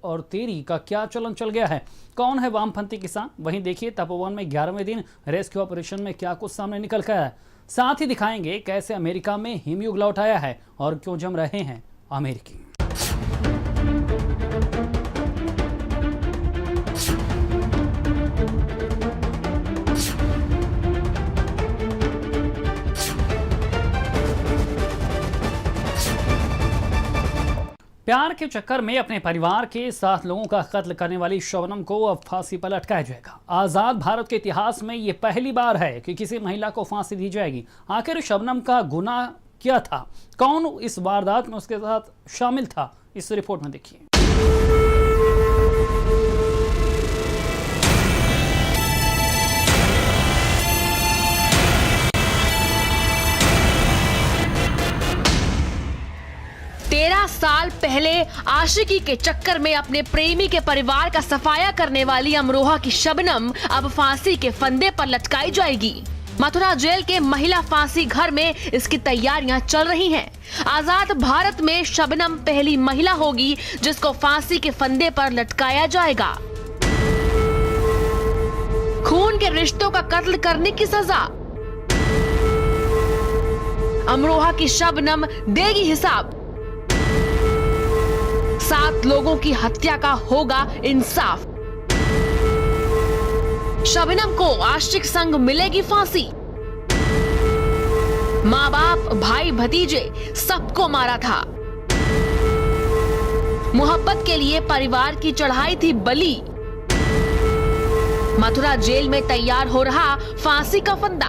और तेरी का क्या चलन चल गया है? कौन है वामपंथी किसान? वहीं देखिए तपोवन में 11वें दिन रेस्क्यू ऑपरेशन में क्या कुछ सामने निकल कर आया। साथ ही दिखाएंगे कैसे अमेरिका में हिमयुग लौट आया है और क्यों जम रहे हैं अमेरिकी। प्यार के चक्कर में अपने परिवार के 7 लोगों का कत्ल करने वाली शबनम को अब फांसी पर लटकाया जाएगा। आजाद भारत के इतिहास में ये पहली बार है कि किसी महिला को फांसी दी जाएगी। आखिर शबनम का गुनाह क्या था? कौन इस वारदात में उसके साथ शामिल था? इस रिपोर्ट में देखिए। साल पहले आशिकी के चक्कर में अपने प्रेमी के परिवार का सफाया करने वाली अमरोहा की शबनम अब फांसी के फंदे पर लटकाई जाएगी। मथुरा जेल के महिला फांसी घर में इसकी तैयारियां चल रही हैं। आजाद भारत में शबनम पहली महिला होगी जिसको फांसी के फंदे पर लटकाया जाएगा। खून के रिश्तों का कत्ल करने की सजा। अमरोहा की शबनम देगी हिसाब। 7 लोगों की हत्या का होगा इंसाफ। शबनम को आशिक संग मिलेगी फांसी। माँ बाप भाई भतीजे सबको मारा था। मोहब्बत के लिए परिवार की चढ़ाई थी बलि। मथुरा जेल में तैयार हो रहा फांसी का फंदा।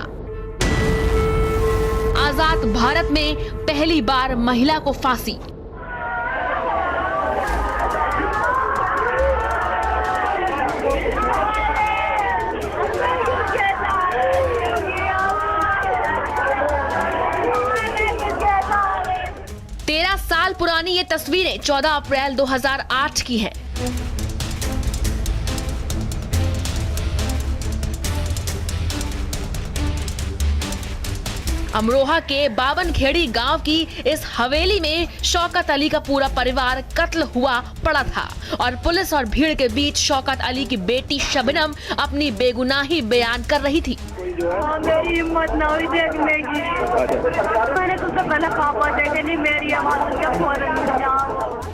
आजाद भारत में पहली बार महिला को फांसी। साल पुरानी ये तस्वीरें 14 अप्रैल 2008 की हैं। अमरोहा के बावनखेड़ी गांव की इस हवेली में शौकत अली का पूरा परिवार कत्ल हुआ पड़ा था और पुलिस और भीड़ के बीच शौकत अली की बेटी शबनम अपनी बेगुनाही बयान कर रही थी। मेरी हिम्मत ना हुई देखने की। मैंने तो पहले पापा देखे नहीं, मेरी आवाज क्या फौरन।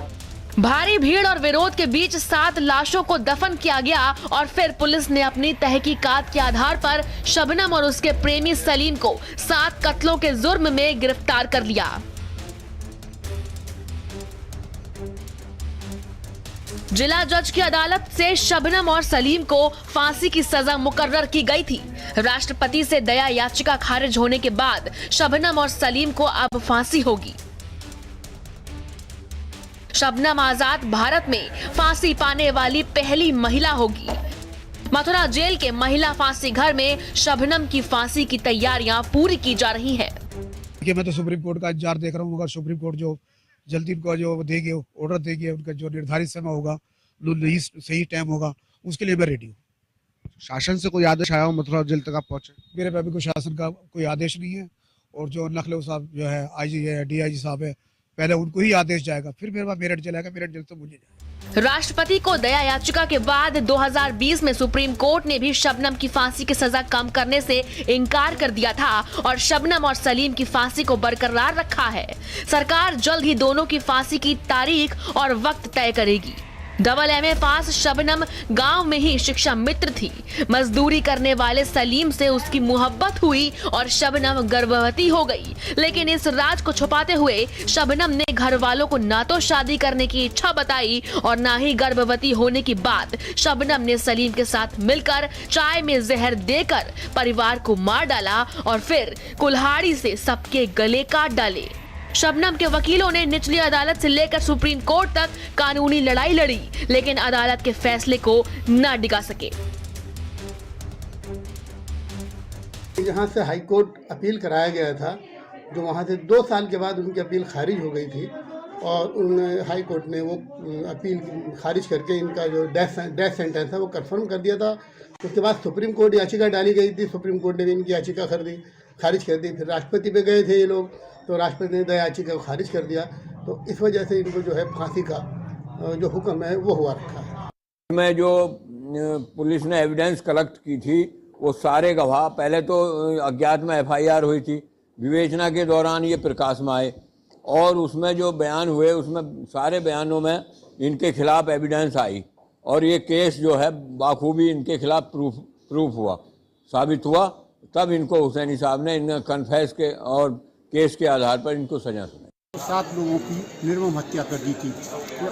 भारी भीड़ और विरोध के बीच 7 लाशों को दफन किया गया और फिर पुलिस ने अपनी तहकीकात के आधार पर शबनम और उसके प्रेमी सलीम को 7 कत्लों के जुर्म में गिरफ्तार कर लिया। जिला जज की अदालत से शबनम और सलीम को फांसी की सजा मुकर्रर की गई थी। राष्ट्रपति से दया याचिका खारिज होने के बाद शबनम और सलीम को अब फांसी होगी। शबनम आजाद भारत में फांसी पाने वाली पहली महिला होगी। मथुरा जेल के महिला फांसी घर में शबनम की फांसी की तैयारियां पूरी की जा रही हैं। मैं तो सुप्रीम कोर्ट का इंतजार देख रहा हूँ, मगर सुप्रीम कोर्ट जो जल्दी उनको जो देगी ऑर्डर देगी, उनका जो निर्धारित समय होगा, सही टाइम होगा, उसके लिए मैं रेडी हूँ। शासन से कोई आदेश आया हो मथुरा जेल तक आप पहुंचे? मेरे पे अभी कोई शासन का कोई आदेश नहीं है और जो नखले साहब जो है IG है, DIG साहब है, पहले उनको ही आदेश जाएगा, फिर मेरे पास मेरठ चलेगा, मेरठ जेल तो मुझे जाएगा। राष्ट्रपति को दया याचिका के बाद 2020 में सुप्रीम कोर्ट ने भी शबनम की फांसी की सजा कम करने से इनकार कर दिया था और शबनम और सलीम की फांसी को बरकरार रखा है। सरकार जल्द ही दोनों की फांसी की तारीख और वक्त तय करेगी। AA पास शबनम गांव में ही शिक्षा मित्र थी। मजदूरी करने वाले सलीम से उसकी मोहब्बत हुई और शबनम गर्भवती हो गई। लेकिन इस राज को छुपाते हुए शबनम ने घर वालों को ना तो शादी करने की इच्छा बताई और ना ही गर्भवती होने की बात। शबनम ने सलीम के साथ मिलकर चाय में जहर देकर परिवार को मार डाला और फिर कुल्हाड़ी से सबके गले काट डाले। शबनम के वकीलों ने निचली अदालत से लेकर सुप्रीम कोर्ट तक कानूनी लड़ाई लड़ी, लेकिन अदालत के फैसले को न डिगा सके। जहां से हाई कोर्ट अपील कराया गया था, जो वहां से 2 साल के बाद उनकी अपील खारिज हो गई थी और उन हाई कोर्ट ने वो अपील खारिज करके इनका जो डेथ सेंटेंस है वो कंफर्म कर दिया था। उसके बाद सुप्रीम कोर्ट याचिका डाली गई थी, सुप्रीम कोर्ट ने भी इनकी याचिका खारिज कर दी। फिर राष्ट्रपति पे गए थे ये लोग, तो राष्ट्रपति ने दया याचिका को खारिज कर दिया। तो इस वजह से इनको जो है फांसी का जो हुक्म है वो हुआ रखा है। में जो पुलिस ने एविडेंस कलेक्ट की थी वो सारे गवाह, पहले तो अज्ञात में FIR हुई थी, विवेचना के दौरान ये प्रकाश में आए और उसमें जो बयान हुए उसमें सारे बयानों में इनके खिलाफ एविडेंस आई और ये केस जो है बाखूबी इनके खिलाफ प्रूफ हुआ, साबित हुआ। तब इनको हुसैनी साहब ने इन कन्फेस के और केस के आधार पर इनको सजा सुनाई। 7 लोगों की निर्मम हत्या कर दी थी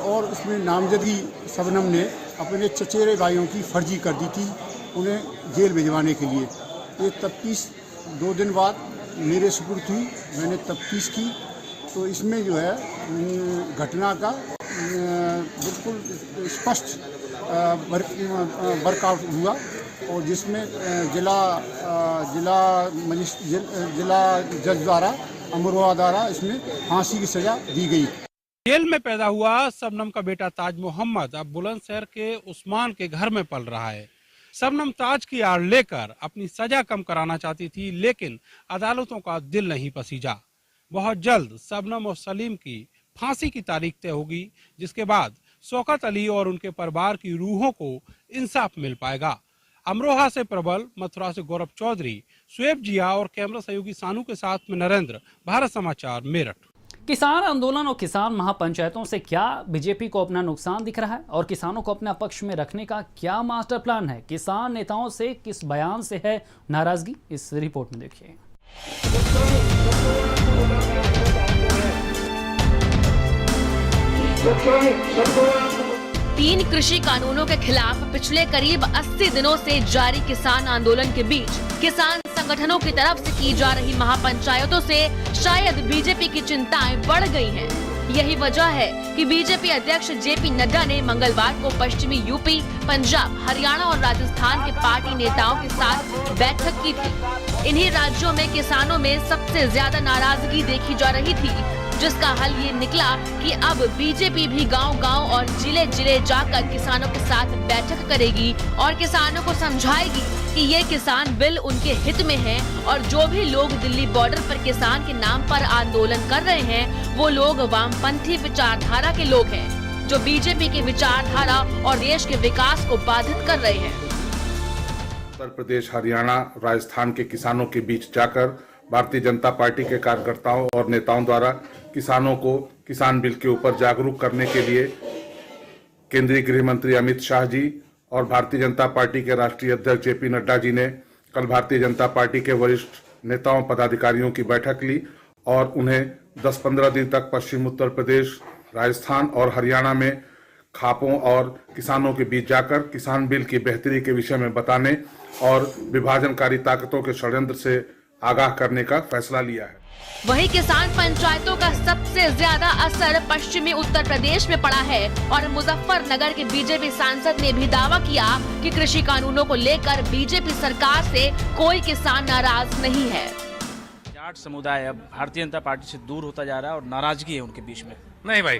और उसमें नामजदगी शबनम ने अपने चचेरे भाइयों की फर्जी कर दी थी उन्हें जेल भिजवाने के लिए। ये तफ्तीश 2 दिन बाद मेरे सुपुर्द हुई, मैंने तफ्तीश की तो इसमें जो है घटना का बिल्कुल स्पष्ट वर्कआउट हुआ और जिसमें जिला जज द्वारा अमरोहा द्वारा इसमें फांसी की सजा दी गई। जेल में पैदा हुआ शबनम का बेटा ताज मोहम्मद अब बुलंदशहर के उस्मान के घर में पल रहा है। शबनम ताज की आड़ लेकर अपनी सजा कम कराना चाहती थी, लेकिन अदालतों का दिल नहीं पसीजा। बहुत जल्द शबनम और सलीम की फांसी की तारीख तय होगी, जिसके बाद शौकत अली और उनके परिवार की रूहों को इंसाफ मिल पाएगा। अमरोहा से प्रबल, मथुरा से गौरव चौधरी, शुएब जिया और कैमरा सहयोगी सानू के साथ में नरेंद्र, भारत समाचार, मेरठ। किसान आंदोलन और किसान महापंचायतों से क्या बीजेपी को अपना नुकसान दिख रहा है और किसानों को अपने पक्ष में रखने का क्या मास्टर प्लान है? किसान नेताओं से किस बयान से है नाराजगी? इस रिपोर्ट में देखिए। 3 कृषि कानूनों के खिलाफ पिछले करीब 80 दिनों से जारी किसान आंदोलन के बीच किसान संगठनों की तरफ से की जा रही महापंचायतों से शायद बीजेपी की चिंताएं बढ़ गई हैं। यही वजह है कि बीजेपी अध्यक्ष JP नड्डा ने मंगलवार को पश्चिमी यूपी, पंजाब, हरियाणा और राजस्थान के पार्टी नेताओं के साथ बैठक की थी। इन्हीं राज्यों में किसानों में सबसे ज्यादा नाराजगी देखी जा रही थी, जिसका हल ये निकला कि अब बीजेपी भी गांव-गांव और जिले-जिले जाकर किसानों के साथ बैठक करेगी और किसानों को समझाएगी कि ये किसान बिल उनके हित में है और जो भी लोग दिल्ली बॉर्डर पर किसान के नाम पर आंदोलन कर रहे हैं वो लोग वामपंथी विचारधारा के लोग हैं, जो बीजेपी की विचारधारा और देश के विकास को बाधित कर रहे हैं। उत्तर प्रदेश, हरियाणा, राजस्थान के किसानों के बीच जाकर भारतीय जनता पार्टी के कार्यकर्ताओं और नेताओं द्वारा किसानों को किसान बिल के ऊपर जागरूक करने के लिए केंद्रीय गृह मंत्री अमित शाह जी और भारतीय जनता पार्टी के राष्ट्रीय अध्यक्ष JP नड्डा जी ने कल भारतीय जनता पार्टी के वरिष्ठ नेताओं पदाधिकारियों की बैठक ली और उन्हें 10-15 दिन तक पश्चिम उत्तर प्रदेश, राजस्थान और हरियाणा में खापों और किसानों के बीच जाकर किसान बिल की बेहतरी के विषय में बताने और विभाजनकारी ताकतों के षड्यंत्र से आगाह करने का फैसला लिया है। वहीं किसान पंचायतों का सबसे ज्यादा असर पश्चिमी उत्तर प्रदेश में पड़ा है और मुजफ्फरनगर के बीजेपी सांसद ने भी दावा किया कि कृषि कानूनों को लेकर बीजेपी सरकार से कोई किसान नाराज नहीं है। जाट समुदाय अब भारतीय जनता पार्टी से दूर होता जा रहा है और नाराजगी है उनके बीच में। नहीं भाई,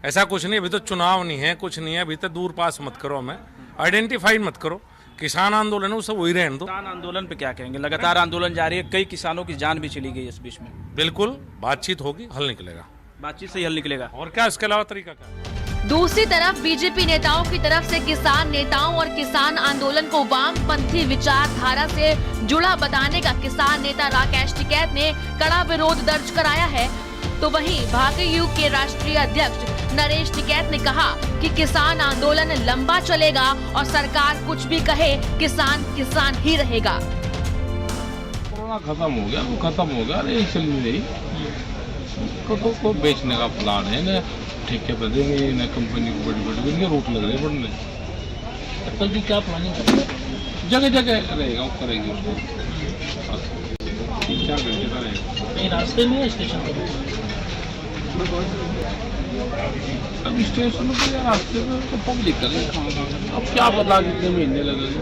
ऐसा कुछ नहीं। अभी तो चुनाव नहीं है, कुछ नहीं है। अभी तो दूर पास मत करो, हमें आइडेंटिफाई मत करो। किसान आंदोलन है, सब वही रहने दो। किसान आंदोलन पे क्या कहेंगे? लगातार आंदोलन जारी है, कई किसानों की जान भी चली गई इस बीच में। बिल्कुल, बातचीत होगी, हल निकलेगा। बातचीत से ही हल निकलेगा। और क्या इसके अलावा तरीका क्या? दूसरी तरफ बीजेपी नेताओं की तरफ से किसान नेताओं और किसान आंदोलन को वामपंथी विचारधारा से जुड़ा बताने का किसान नेता राकेश टिकैत ने कड़ा विरोध दर्ज कराया है। तो वहीं भाकयू युग के राष्ट्रीय अध्यक्ष नरेश टिकैत ने कहा कि किसान आंदोलन लंबा चलेगा और सरकार कुछ भी कहे, किसान किसान ही रहेगा। कोरोना खत्म हो गया, वो खत्म हो गया, नहीं चलनी नहीं को बेचने का प्लान है ना, ठेके पे देंगे ना, कंपनी को बड़ी बड़ी देंगे, रूट लग रहे बढ़ने। कल की क्या प्लानिंग करेंगे? जगह जगह रहेगा, वो करेंगे उसको 3-4 घंटे का रहेगा। रास्ते में स्टेशन पर अब स्टेशन पे या रास्ते पे तो पब्लिक कर रहे। अब क्या पता कितने महीने लगेंगे,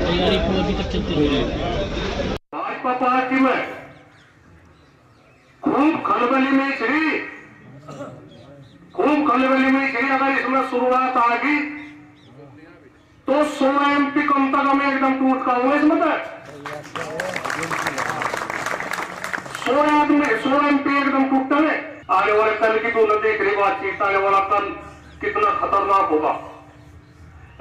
तैयारी को अभी तक चलती रही है। भाजपा पार्टी में खूब खलबली में चली अगर इसमें शुरुआत आ गई तो 16 MP कम तक हमें एकदम टूट का हुआ इसमें 16 MP एकदम टूटता है। आने वाले कल की तो न देख रही बातचीत, आने वाला कल कितना खतरनाक होगा,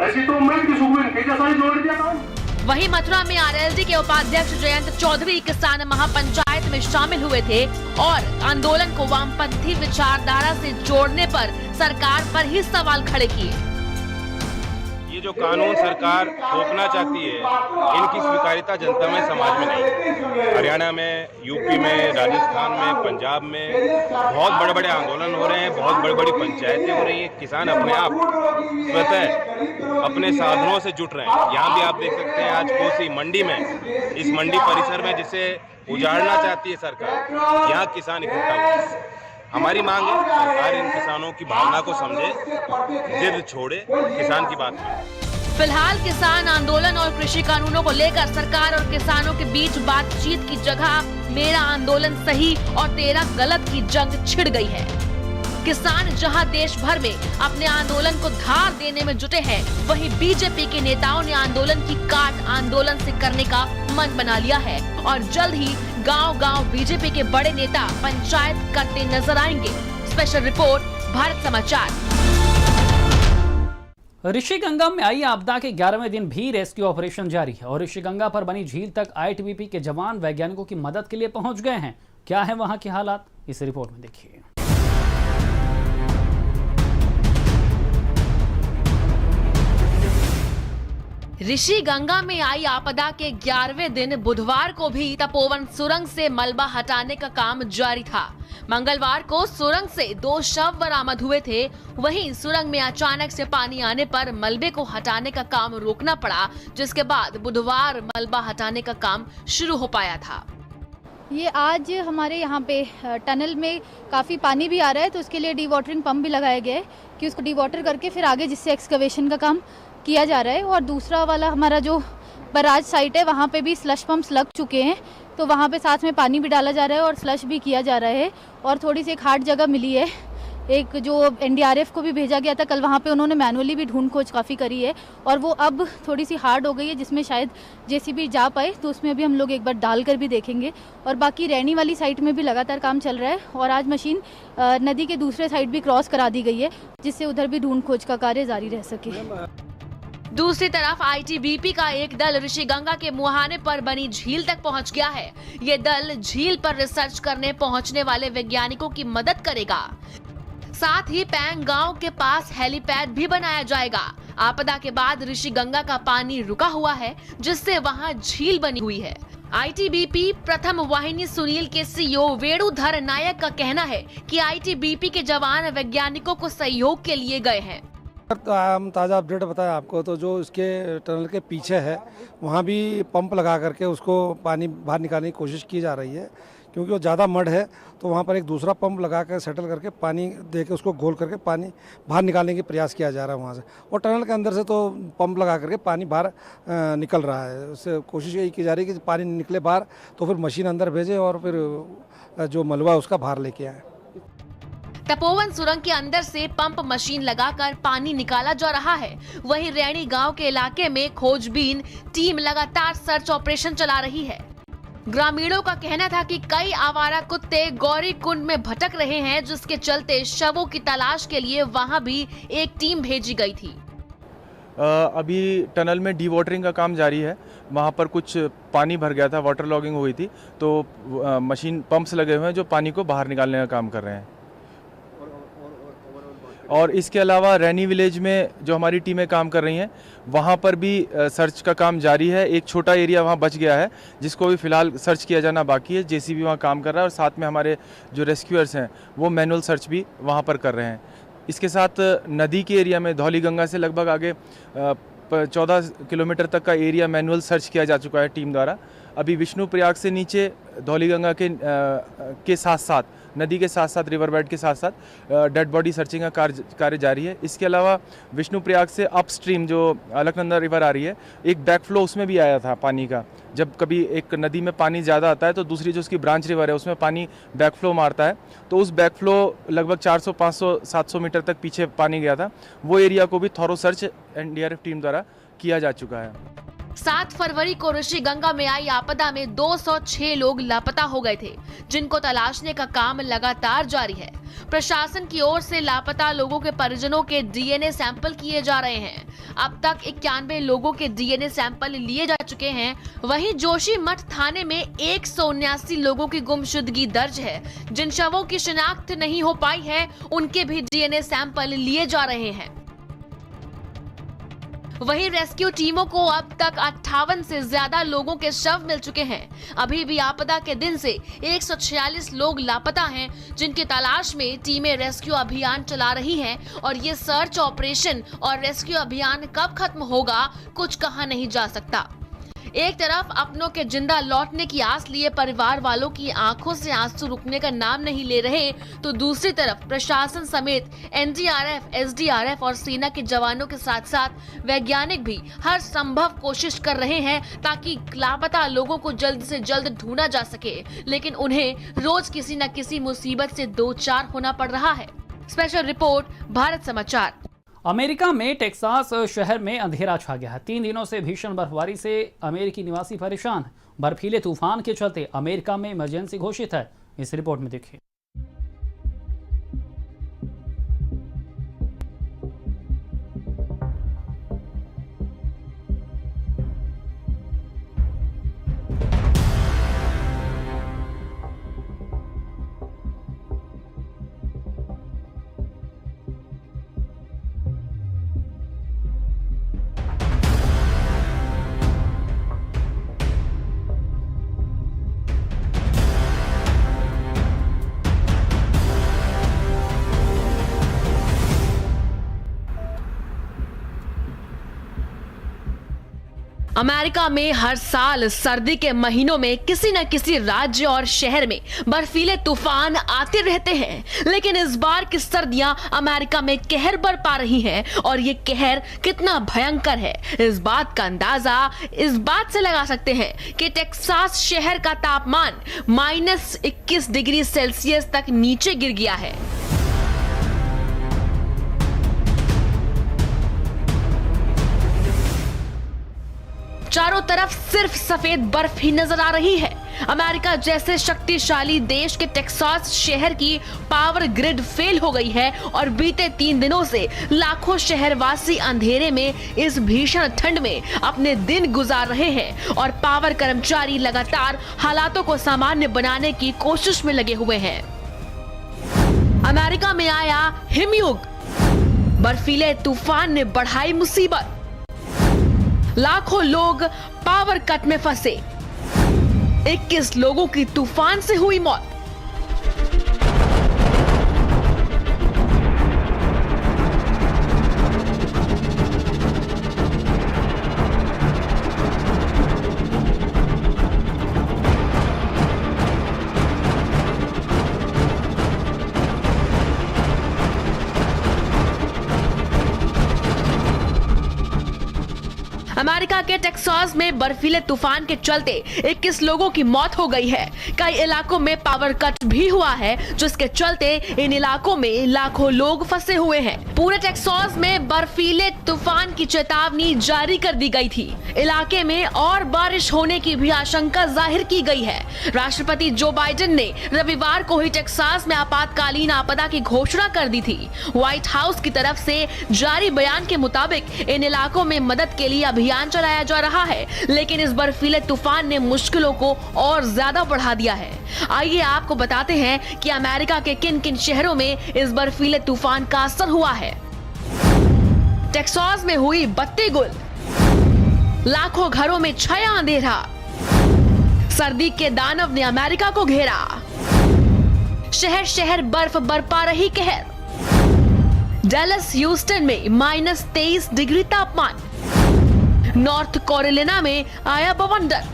ऐसी तो उम्मीद की सुकून थी, जैसा ही जोड़ दिया काम। वहीं मथुरा में आरएलडी के उपाध्यक्ष जयंत चौधरी किसान महापंचायत में शामिल हुए थे और आंदोलन को वामपंथी विचारधारा से जोड़ने पर सरकार पर ही सवाल खड़े किए। ये जो कानून सरकार थोपना चाहती है, इनकी स्वीकार्यता जनता में, समाज में नहीं। हरियाणा में, यूपी में, राजस्थान में, पंजाब में बहुत बड़े बड़े आंदोलन हो रहे हैं, बहुत बड़ी बड़ी पंचायतें हो रही हैं, किसान अपने आप स्वतः अपने साधनों से जुट रहे हैं। यहाँ भी आप देख सकते हैं आज कोसी मंडी में, इस मंडी परिसर में जिसे उजाड़ना चाहती है सरकार, यहाँ किसान इकट्ठा हुए। हमारी मांग है सरकार इन किसानों की भावना को समझे, जिद छोड़े, किसान की बात सुने। फिलहाल किसान आंदोलन और कृषि कानूनों को लेकर सरकार और किसानों के बीच बातचीत की जगह मेरा आंदोलन सही और तेरा गलत की जंग छिड़ गई है। किसान जहां देश भर में अपने आंदोलन को धार देने में जुटे हैं, वहीं बीजेपी के नेताओं ने आंदोलन की काट आंदोलन से करने का मन बना लिया है और जल्द ही गांव-गांव बीजेपी के बड़े नेता पंचायत करते नजर आएंगे। स्पेशल रिपोर्ट, भारत समाचार। ऋषिगंगा में आई आपदा के 11वें दिन भी रेस्क्यू ऑपरेशन जारी है और ऋषिगंगा पर बनी झील तक आईटीबीपी के जवान वैज्ञानिकों की मदद के लिए पहुंच गए हैं। क्या है वहां के हालात, इस रिपोर्ट में देखिए। ऋषिगंगा में आई आपदा के 11वें दिन बुधवार को भी तपोवन सुरंग से मलबा हटाने का काम जारी था। मंगलवार को सुरंग से 2 शव बरामद हुए थे। वहीं सुरंग में अचानक से पानी आने पर मलबे को हटाने का काम रोकना पड़ा, जिसके बाद बुधवार मलबा हटाने का काम शुरू हो पाया था। ये आज हमारे यहाँ पे टनल में काफ़ी पानी भी आ रहा है, तो उसके लिए डीवाटरिंग पंप भी लगाया गया है कि उसको डीवाटर करके फिर आगे जिससे एक्सकवेशन का काम किया जा रहा है। और दूसरा वाला हमारा जो बराज साइट है, वहाँ पे भी स्लश पंप्स लग चुके हैं, तो वहाँ पे साथ में पानी भी डाला जा रहा है और स्लश भी किया जा रहा है। और थोड़ी सी एक हार्ड जगह मिली है, एक जो एनडीआरएफ को भी भेजा गया था कल, वहाँ पे उन्होंने मैनुअली भी ढूंढ खोज काफ़ी करी है और वो अब थोड़ी सी हार्ड हो गई है, जिसमें शायद जेसीबी जा पाए, तो उसमें अभी हम लोग एक बार डाल कर भी देखेंगे। और बाकी रैनी वाली साइट में भी लगातार काम चल रहा है और आज मशीन नदी के दूसरे साइड भी क्रॉस करा दी गई है, जिससे उधर भी ढूंढ खोज का कार्य जारी रह सके। दूसरी तरफ आईटीबीपी का एक दल ऋषिगंगा के मुहाने पर बनी झील तक पहुंच गया है। ये दल झील पर रिसर्च करने पहुंचने वाले वैज्ञानिकों की मदद करेगा। साथ ही पैंग गांव के पास हेलीपैड भी बनाया जाएगा। आपदा के बाद ऋषिगंगा का पानी रुका हुआ है, जिससे वहां झील बनी हुई है। आईटीबीपी प्रथम वाहिनी सुनील के सीईओ वेणुधर नायक का कहना है कि आईटीबीपी के जवान वैज्ञानिकों को सहयोग के लिए गए हैं। हम ताज़ा अपडेट बताएं आपको, तो जो इसके टनल के पीछे है वहाँ भी पंप लगा करके उसको पानी बाहर निकालने की कोशिश की जा रही है, क्योंकि वो ज़्यादा मड है, तो वहाँ पर एक दूसरा पंप लगा कर सेटल करके पानी दे के उसको घोल करके पानी बाहर निकालने की प्रयास किया जा रहा है वहाँ से। और टनल के अंदर से तो पंप लगा करके पानी बाहर निकल रहा है। उससे कोशिश यही की जा रही है कि पानी निकले बाहर, तो फिर मशीन अंदर भेजे और फिर जो मलबा उसका बाहर लेके आए। तपोवन सुरंग के अंदर से पंप मशीन लगाकर पानी निकाला जा रहा है। वहीं रैनी गांव के इलाके में खोजबीन टीम लगातार सर्च ऑपरेशन चला रही है। ग्रामीणों का कहना था कि कई आवारा कुत्ते गौरी कुंड में भटक रहे हैं, जिसके चलते शवों की तलाश के लिए वहां भी एक टीम भेजी गई थी। अभी टनल में डी वाटरिंग का काम जारी है। वहाँ पर कुछ पानी भर गया था, वाटर लॉगिंग हुई थी, तो मशीन पंप्स लगे हुए हैं जो पानी को बाहर निकालने का काम कर रहे हैं। और इसके अलावा रैनी विलेज में जो हमारी टीमें काम कर रही हैं, वहाँ पर भी सर्च का काम जारी है। एक छोटा एरिया वहाँ बच गया है, जिसको भी फिलहाल सर्च किया जाना बाकी है। जेसीबी वहाँ काम कर रहा है और साथ में हमारे जो रेस्क्यूअर्स हैं वो मैनुअल सर्च भी वहाँ पर कर रहे हैं। इसके साथ नदी के एरिया में धौलीगंगा से लगभग आगे 14 किलोमीटर तक का एरिया मैनुअल सर्च किया जा चुका है टीम द्वारा। अभी विष्णुप्रयाग से नीचे धौलीगंगा के साथ साथ, नदी के साथ साथ, रिवर बेड के साथ साथ डेड बॉडी सर्चिंग का कार्य जारी है। इसके अलावा विष्णुप्रयाग से अपस्ट्रीम जो अलकनंदा रिवर आ रही है, एक बैकफ्लो उसमें भी आया था पानी का। जब कभी एक नदी में पानी ज़्यादा आता है तो दूसरी जो उसकी ब्रांच रिवर है उसमें पानी बैकफ्लो मारता है, तो उस बैकफ्लो लगभग 400, 500, 700 मीटर तक पीछे पानी गया था। वो एरिया को भी थॉरो सर्च एनडीआरएफ टीम द्वारा किया जा चुका है। 7 फरवरी को ऋषिगंगा में आई आपदा में 206 लोग लापता हो गए थे, जिनको तलाशने का काम लगातार जारी है। प्रशासन की ओर से लापता लोगों के परिजनों के डीएनए सैंपल किए जा रहे हैं। अब तक 91 लोगों के डीएनए सैंपल लिए जा चुके हैं। वहीं जोशीमठ थाने में 179 लोगों की गुमशुदगी दर्ज है। जिन शवों की शिनाख्त नहीं हो पाई है, उनके भी डीएनए सैंपल लिए जा रहे हैं। वहीं रेस्क्यू टीमों को अब तक 58 से ज्यादा लोगों के शव मिल चुके हैं। अभी भी आपदा के दिन से 146 लोग लापता हैं, जिनकी तलाश में टीमें रेस्क्यू अभियान चला रही हैं और ये सर्च ऑपरेशन और रेस्क्यू अभियान कब खत्म होगा, कुछ कहा नहीं जा सकता। एक तरफ अपनों के जिंदा लौटने की आस लिए परिवार वालों की आंखों से आंसू रुकने का नाम नहीं ले रहे, तो दूसरी तरफ प्रशासन समेत एनडीआरएफ, एसडीआरएफ और सेना के जवानों के साथ साथ वैज्ञानिक भी हर संभव कोशिश कर रहे हैं ताकि लापता लोगों को जल्द से जल्द ढूंढा जा सके, लेकिन उन्हें रोज किसी न किसी मुसीबत से दो चार होना पड़ रहा है। स्पेशल रिपोर्ट, भारत समाचार। अमेरिका में टेक्सास शहर में अंधेरा छा गया है। 3 दिनों से भीषण बर्फबारी से अमेरिकी निवासी परेशान हैं। बर्फीले तूफान के चलते अमेरिका में इमरजेंसी घोषित है। इस रिपोर्ट में देखिए। अमेरिका में हर साल सर्दी के महीनों में किसी न किसी राज्य और शहर में बर्फीले तूफान आते रहते हैं, लेकिन इस बार की सर्दियां अमेरिका में कहर बरपा रही हैं और ये कहर कितना भयंकर है, इस बात का अंदाजा इस बात से लगा सकते हैं कि टेक्सास शहर का तापमान -21 डिग्री सेल्सियस तक नीचे गिर गया है। चारों तरफ सिर्फ सफेद बर्फ ही नजर आ रही है। अमेरिका जैसे शक्तिशाली देश के टेक्सास शहर की पावर ग्रिड फेल हो गई है और बीते 3 दिनों से लाखों शहरवासी अंधेरे में इस भीषण ठंड में अपने दिन गुजार रहे हैं और पावर कर्मचारी लगातार हालातों को सामान्य बनाने की कोशिश में लगे हुए हैं। अमेरिका में आया हिमयुग, बर्फीले तूफान ने बढ़ाई मुसीबत, लाखों लोग पावर कट में फंसे, 21 लोगों की तूफान से हुई मौत। अमेरिका के टेक्सास में बर्फीले तूफान के चलते 21 लोगों की मौत हो गई है। कई इलाकों में पावर कट भी हुआ है, जिसके चलते इन इलाकों में लाखों लोग फंसे हुए हैं। पूरे टेक्सास में बर्फीले तूफान की चेतावनी जारी कर दी गई थी। इलाके में और बारिश होने की भी आशंका जाहिर की गई है। राष्ट्रपति जो बाइडेन ने रविवार को ही टेक्सास में आपातकालीन आपदा की घोषणा कर दी थी। व्हाइट हाउस की तरफ से जारी बयान के मुताबिक इन इलाकों में मदद के लिए अभियान चलाया जा रहा है, लेकिन इस बर्फीले तूफान ने मुश्किलों को और ज्यादा बढ़ा दिया है। आइए आपको बताते हैं कि अमेरिका के किन किन शहरों में इस बर्फीले तूफान का असर हुआ है। टेक्सास में हुई बत्ती गुल, लाखों घरों में छाया अंधेरा, सर्दी के दानव ने अमेरिका को घेरा, शहर शहर बर्फ बरपा रही कहर, डैलस ह्यूस्टन में -23 डिग्री तापमान, नॉर्थ कैरोलिना में आया बवंडर।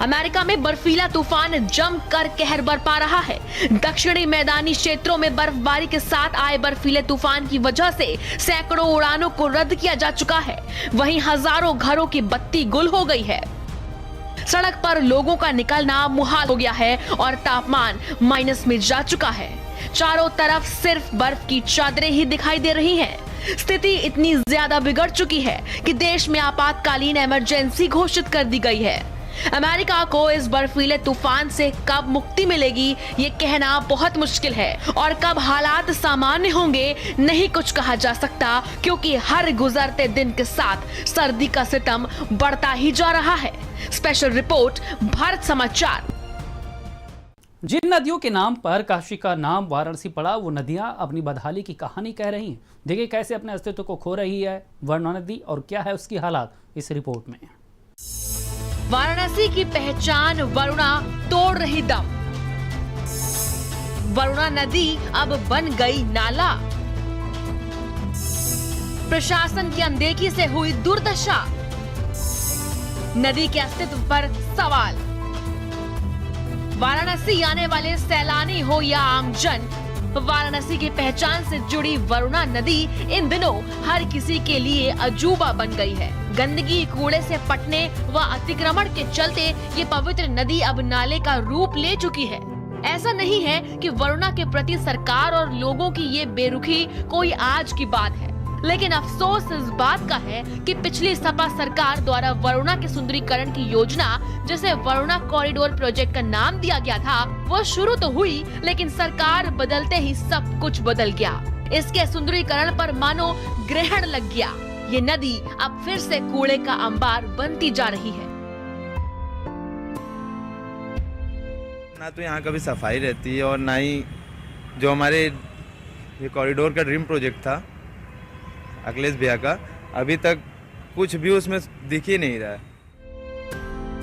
अमेरिका में बर्फीला तूफान जमकर कहर बरपा रहा है। दक्षिणी मैदानी क्षेत्रों में बर्फबारी के साथ आए बर्फीले तूफान की वजह से सैकड़ों उड़ानों को रद्द किया जा चुका है। वहीं हजारों घरों की बत्ती गुल हो गई है। सड़क पर लोगों का निकलना मुहाल हो गया है और तापमान माइनस में जा चुका है। चारों तरफ सिर्फ बर्फ की चादरें ही दिखाई दे रही हैं। स्थिति इतनी ज्यादा बिगड़ चुकी है कि देश में आपातकालीन इमरजेंसी घोषित कर दी गई है। अमेरिका को इस बर्फीले तूफान से कब मुक्ति मिलेगी ये कहना बहुत मुश्किल है, और कब हालात सामान्य होंगे नहीं कुछ कहा जा सकता, क्योंकि हर गुजरते दिन के साथ सर्दी का सितम बढ़ता ही जा रहा है। स्पेशल रिपोर्ट, भारत समाचार। जिन नदियों के नाम पर काशी का नाम वाराणसी पड़ा, वो नदियां अपनी बदहाली की कहानी कह रही हैं। देखिए कैसे अपने अस्तित्व को खो रही है वरुणा नदी और क्या है उसकी हालात इस रिपोर्ट में। वाराणसी की पहचान वरुणा तोड़ रही दम। वरुणा नदी अब बन गई नाला। प्रशासन की अनदेखी से हुई दुर्दशा। नदी के अस्तित्व पर सवाल। वाराणसी आने वाले सैलानी हो या आमजन, वाराणसी की पहचान से जुड़ी वरुणा नदी इन दिनों हर किसी के लिए अजूबा बन गई है। गंदगी, कूड़े से पटने व अतिक्रमण के चलते ये पवित्र नदी अब नाले का रूप ले चुकी है। ऐसा नहीं है कि वरुणा के प्रति सरकार और लोगों की ये बेरुखी कोई आज की बात है, लेकिन अफसोस इस बात का है कि पिछली सपा सरकार द्वारा वरुणा के सुंदरीकरण की योजना, जिसे वरुणा कॉरिडोर प्रोजेक्ट का नाम दिया गया था, वो शुरू तो हुई, लेकिन सरकार बदलते ही सब कुछ बदल गया। इसके सुंदरीकरण पर मानो ग्रहण लग गया। ये नदी अब फिर से कूड़े का अंबार बनती जा रही है। ना तो यहाँ कभी सफाई रहती है और ना ही जो हमारे ये कॉरिडोर का ड्रीम प्रोजेक्ट था अखिलेश भैया का, अभी तक कुछ भी उसमें दिख ही नहीं रहा है।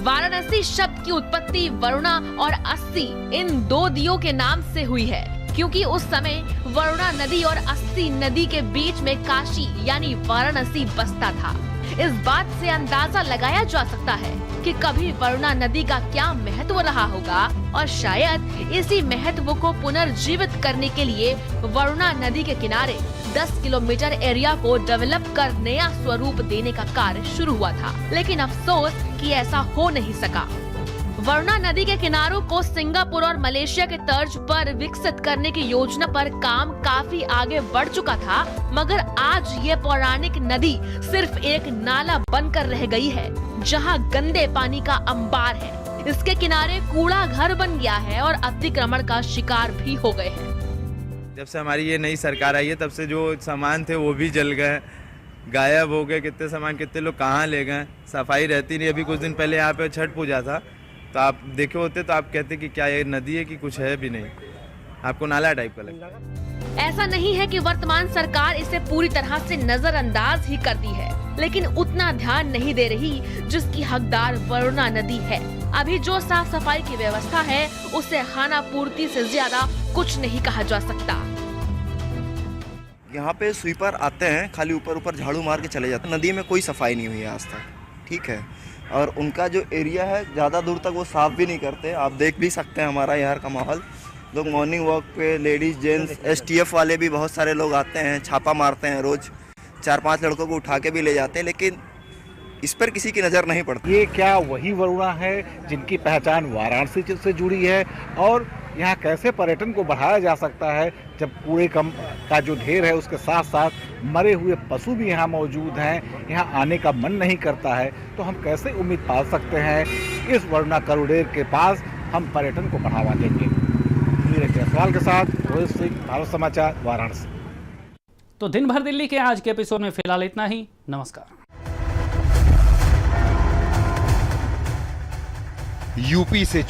वाराणसी शब्द की उत्पत्ति वरुणा और अस्सी इन दो दियों के नाम से हुई है, क्योंकि उस समय वरुणा नदी और अस्सी नदी के बीच में काशी यानी वाराणसी बसता था। इस बात से अंदाजा लगाया जा सकता है कि कभी वरुणा नदी का क्या महत्व रहा होगा, और शायद इसी महत्व को पुनर्जीवित करने के लिए वरुणा नदी के किनारे 10 किलोमीटर एरिया को डेवलप कर नया स्वरूप देने का कार्य शुरू हुआ था, लेकिन अफसोस कि ऐसा हो नहीं सका। वरुणा नदी के किनारों को सिंगापुर और मलेशिया के तर्ज पर विकसित करने की योजना पर काम काफी आगे बढ़ चुका था, मगर आज ये पौराणिक नदी सिर्फ एक नाला बनकर रह गई है, जहां गंदे पानी का अंबार है। इसके किनारे कूड़ा घर बन गया है और अतिक्रमण का शिकार भी हो गए हैं। जब से हमारी ये नई सरकार आई है तब से जो सामान थे वो भी जल गए, गायब हो गए। कितने सामान कितने लोग कहाँ ले गए, सफाई रहती नहीं। अभी कुछ दिन पहले यहाँ पे छठ पूजा था, तो आप देखे होते तो आप कहते कि क्या ये नदी है कि कुछ है भी नहीं, आपको नाला टाइप का लगता। ऐसा नहीं है कि वर्तमान सरकार इसे पूरी तरह से नजरअंदाज ही करती है, लेकिन उतना ध्यान नहीं दे रही जिसकी हकदार वरुणा नदी है। अभी जो साफ सफाई की व्यवस्था है उसे खाना पूर्ति से ज्यादा कुछ नहीं कहा जा सकता। यहाँ पे स्वीपर आते हैं, खाली ऊपर ऊपर झाड़ू मार के चले जाते हैं। नदी में कोई सफाई नहीं हुई है आज तक, ठीक है। और उनका जो एरिया है ज़्यादा दूर तक वो साफ़ भी नहीं करते। आप देख भी सकते हैं हमारा यहाँ का माहौल। लोग मॉर्निंग वॉक पे, लेडीज़ जेंट्स, STF वाले भी बहुत सारे लोग आते हैं, छापा मारते हैं रोज़, 4-5 लड़कों को उठा के भी ले जाते हैं, लेकिन इस पर किसी की नज़र नहीं पड़ती। ये क्या वही वरुणा है जिनकी पहचान वाराणसी से जुड़ी है? और यहाँ कैसे पर्यटन को बढ़ाया जा सकता है जब कूड़े का जो ढेर है उसके साथ साथ मरे हुए पशु भी यहाँ मौजूद हैं, यहाँ आने का मन नहीं करता है। तो हम कैसे उम्मीद पाल सकते हैं इस वरुणा कॉरिडोर के पास हम पर्यटन को बढ़ावा देंगे? मेरे जयसवाल के साथ रोहित सिंह, भारत समाचार, वाराणसी। तो दिन भर दिल्ली के आज के एपिसोड में फिलहाल इतना ही। नमस्कार। यूपी से